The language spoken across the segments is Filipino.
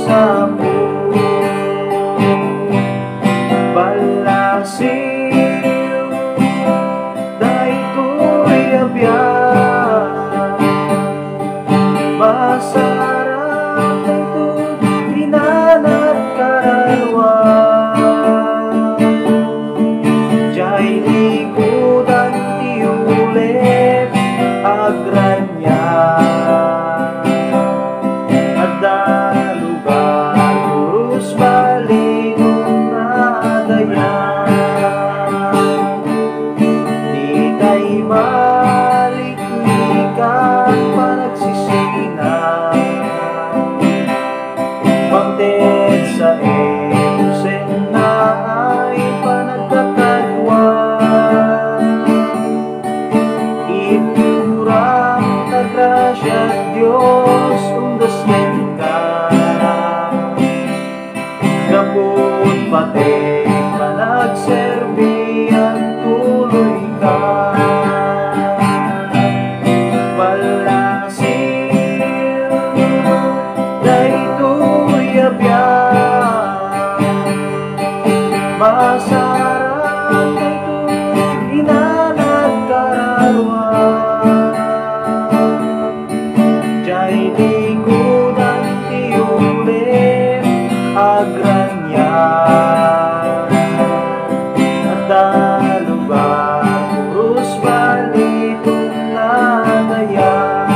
sapu balasiw daytoy abyan masarap daytoy inanat karawang jay likudan ti ulep agranya ada lugar urus balingon na dayan di tay maliklikan panagsisina pagted sa emusen na ay panagkakadwan ipurang tagrasya Diyos undasyan ka gapon pati panagserbi at tuloy ka balasiw daytoy abyan masarap daytoy inanat karawang jay likudan ti ulep agranya ada lugar urus balitong na dayan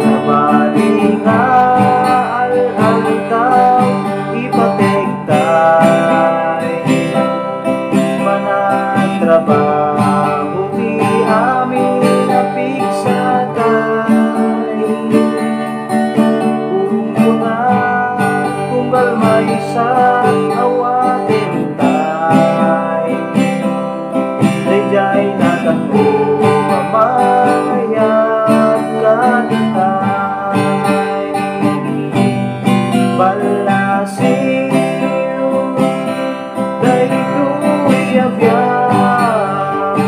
nabalinga al-altaw ipategtay manatrabaho ti amin napigsatay umunan tunggal may sa awatin tay dayjay natango pamayat kaditay balasiw daytoy abyan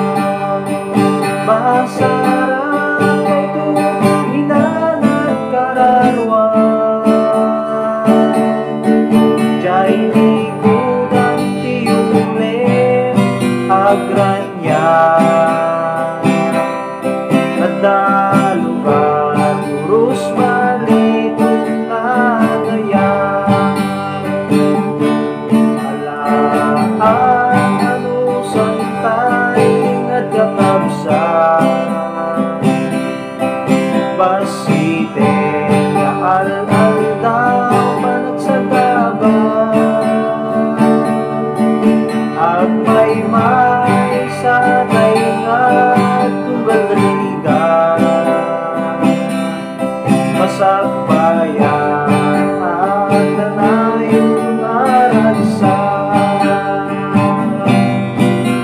masarap daytoy inanat karawang jay likudan ti ulep agranya ada lugar urus balitong na dayan alaan anusan tay nagkakabsan basite nga al-altaw panagsataban at may satay nga tunggal rigan masagbayan at nanayong aragsan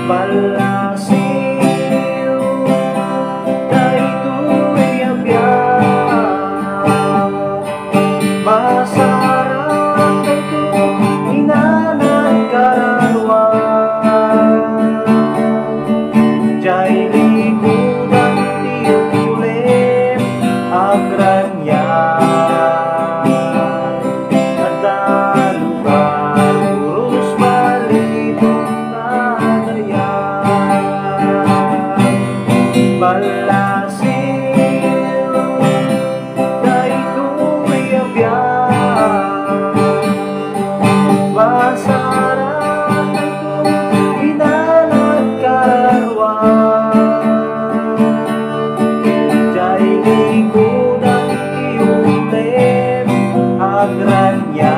balasiw daytoy abyan masarap daytoy inanat karawang jay likudan ti ulep agranya ada lugar urus balitong na dayan balasiw daytoy abyan masarap daytoy inanat karawang jay likudan ti ulep agranya